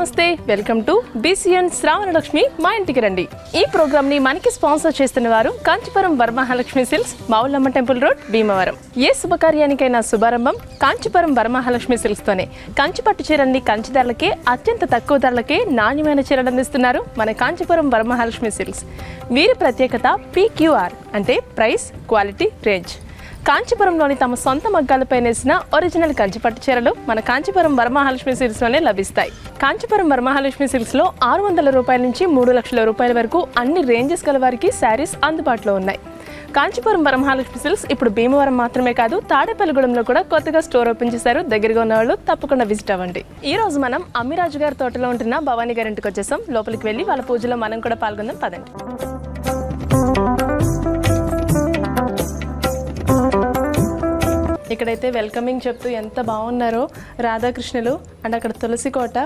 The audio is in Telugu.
నమస్తే, వెల్కమ్ టు బీసీఎన్ శ్రావణలక్ష్మి మా ఇంటికి రండి. ఈ ప్రోగ్రామ్ ని మనకి స్పాన్సర్ చేస్తున్న వారు Kanchipuram Varamahalakshmi silks, Mavullamma temple road, Bhimavaram. ఏ శుభకార్యానికైనా శుభారంభం కాంచీపురం వరమహాలక్ష్మి సిల్క్స్ తోనే. కంచి పట్టు చీరల్ని కంచి ధరలకే, అత్యంత తక్కువ ధరలకే నాణ్యమైన చీరలు అందిస్తున్నారు మన కాంచీపురం వరమహాలక్ష్మి సిల్క్స్. వీరి ప్రత్యేకత PQR అంటే ప్రైస్, క్వాలిటీ, రేంజ్. కాంచీపురంలోని తమ సొంత మగ్గాలపై నేసిన ఒరిజినల్ కంచిపట్టు చీరలు మన కాంచీపురం వరమహాలక్ష్మి సిల్క్స్లోనే లభిస్తాయి. కాంచీపురం వరమహాలక్ష్మి సిల్క్స్లో 600 రూపాయల నుంచి 3 లక్షల రూపాయల వరకు అన్ని రేంజెస్ గల వారికి శారీస్ అందుబాటులో ఉన్నాయి. కాంచీపురం వరమహాలక్ష్మి సిల్క్స్ ఇప్పుడు భీమవరం మాత్రమే కాదు, తాడేపల్లిగూడెంలో కూడా కొత్తగా స్టోర్ ఓపెన్ చేశారు. దగ్గరగా ఉన్న వాళ్ళు తప్పకుండా విజిట్ అవ్వండి. ఈ రోజు మనం అమ్మిరాజు గారి తోటలో ఉంటున్న భవానీ గారి ఇంటికి వచ్చేసాం. లోపలికి వెళ్ళి వాళ్ళ పూజలో మనం కూడా పాల్గొందాం. పదండి. ఇక్కడైతే వెల్కమింగ్ చెప్తూ ఎంత బాగున్నారో రాధాకృష్ణులు. అండ్ అక్కడ తులసి కోట,